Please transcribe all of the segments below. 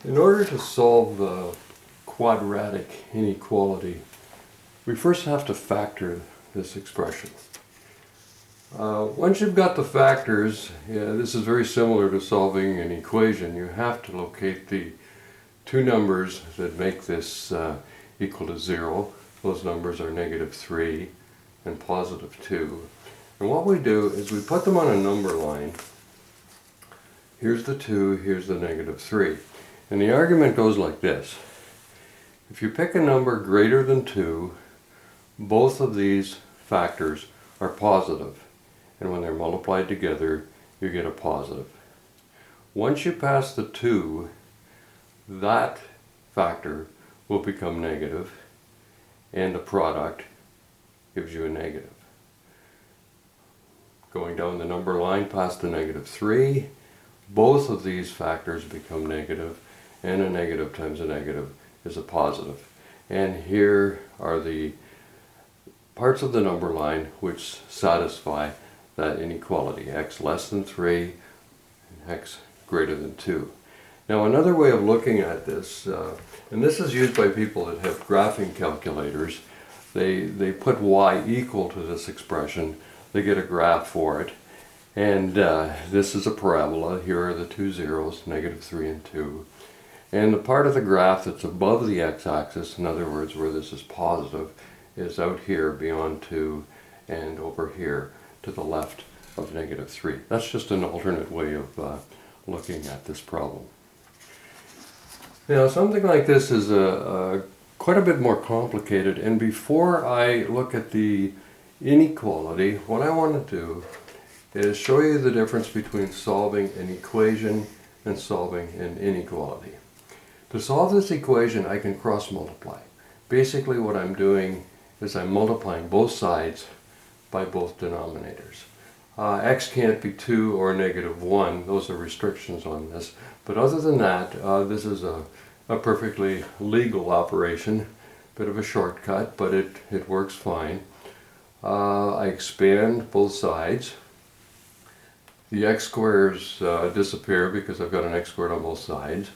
In order to solve the quadratic inequality, we first have to factor this expression. Once you've got the factors, this is very similar to solving an equation. You have to locate the two numbers that make this equal to 0. Those numbers are -3 and +2. And what we do is we put them on a number line. Here's the 2, here's the -3. And the argument goes like this. If you pick a number greater than 2, both of these factors are positive. And when they're multiplied together, you get a positive. Once you pass the 2, that factor will become negative, and the product gives you a negative. Going down the number line past the -3, both of these factors become negative, and a negative times a negative is a positive. And here are the parts of the number line which satisfy that inequality, x less than 3 and x greater than 2. Now another way of looking at this, and this is used by people that have graphing calculators, they put y equal to this expression, they get a graph for it, and this is a parabola. Here are the two zeros, -3 and 2. And the part of the graph that's above the x-axis, in other words where this is positive, is out here beyond 2 and over here to the left of -3. That's just an alternate way of looking at this problem. Now something like this is quite a bit more complicated, and before I look at the inequality, what I want to do is show you the difference between solving an equation and solving an inequality. To solve this equation, I can cross multiply. Basically what I'm doing is I'm multiplying both sides by both denominators. X can't be 2 or -1, those are restrictions on this, but other than that, this is a perfectly legal operation, bit of a shortcut, but it works fine. I expand both sides. The x squares disappear because I've got an x squared on both sides.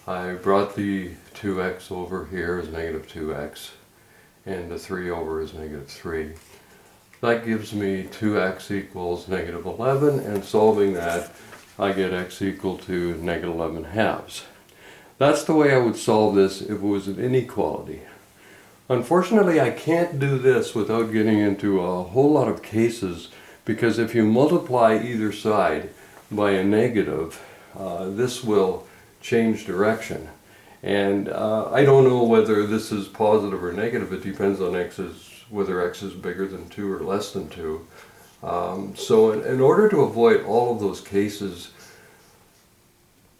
I brought the 2x over here as -2x, and the 3 over is -3. That gives me 2x equals -11, and solving that, I get x equal to -11 halves. That's the way I would solve this if it was an inequality. Unfortunately, I can't do this without getting into a whole lot of cases, because if you multiply either side by a negative, this will change direction. And I don't know whether this is positive or negative. It depends on whether x is bigger than 2 or less than 2. So in order to avoid all of those cases,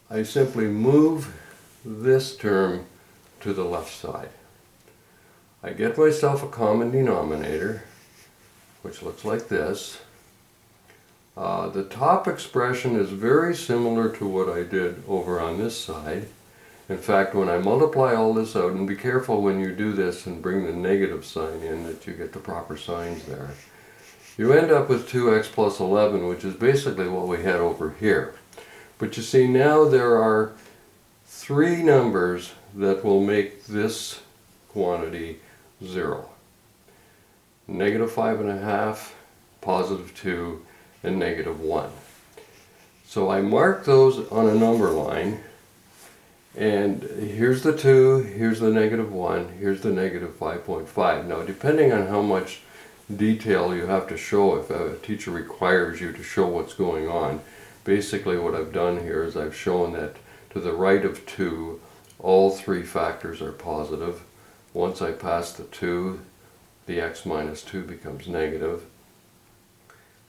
I simply move this term to the left side. I get myself a common denominator, which looks like this. The top expression is very similar to what I did over on this side. In fact, when I multiply all this out, and be careful when you do this and bring the negative sign in that you get the proper signs there, you end up with 2x plus 11, which is basically what we had over here. But you see, now there are three numbers that will make this quantity 0. -5.5, +2, and -1. So I mark those on a number line, and here's the 2, here's the -1, here's the -5.5. Now depending on how much detail you have to show, if a teacher requires you to show what's going on, basically what I've done here is I've shown that to the right of 2, all three factors are positive. Once I pass the 2, the x minus 2 becomes negative.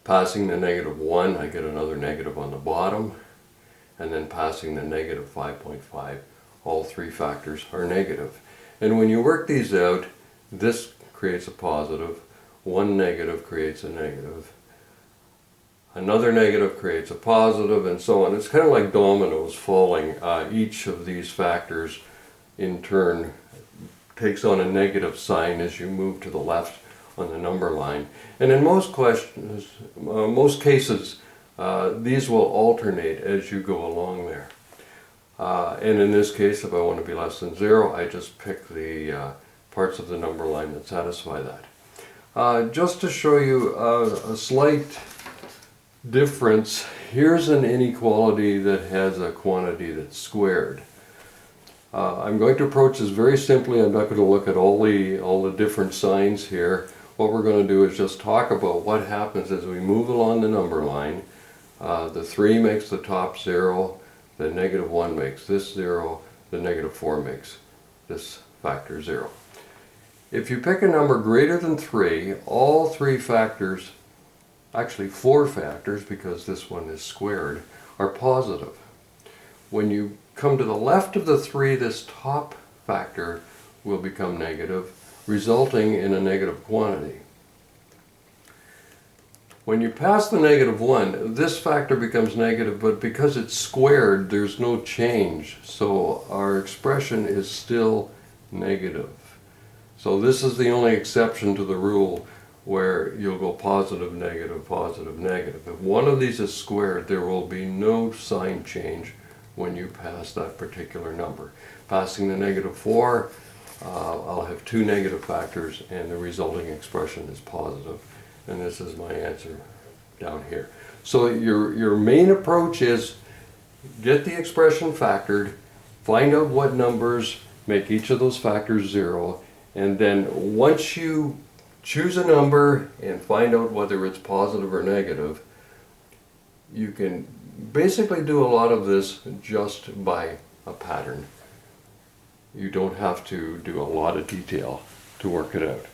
Passing the -1, I get another negative on the bottom. And then passing the -5.5, all three factors are negative. And when you work these out, this creates a positive, one negative creates a negative, another negative creates a positive, and so on. It's kind of like dominoes falling. Each of these factors in turn takes on a negative sign as you move to the left on the number line. And in most cases, these will alternate as you go along there. And in this case, if I want to be less than 0, I just pick the parts of the number line that satisfy that. Just to show you a slight difference, here's an inequality that has a quantity that's squared. I'm going to approach this very simply. I'm not going to look at all the different signs here. What we're going to do is just talk about what happens as we move along the number line. The 3 makes the top 0, the -1 makes this 0, the -4 makes this factor 0. If you pick a number greater than 3, all 3 factors, actually 4 factors because this one is squared, are positive. When you come to the left of the 3, this top factor will become negative, resulting in a negative quantity. When you pass the -1, this factor becomes negative, but because it's squared, there's no change. So our expression is still negative. So this is the only exception to the rule where you'll go positive, negative, positive, negative. If one of these is squared, there will be no sign change when you pass that particular number. Passing the -4, I'll have 2 negative factors and the resulting expression is positive. And this is my answer down here. So your main approach is get the expression factored, find out what numbers make each of those factors 0, and then once you choose a number and find out whether it's positive or negative, you can basically do a lot of this just by a pattern. You don't have to do a lot of detail to work it out.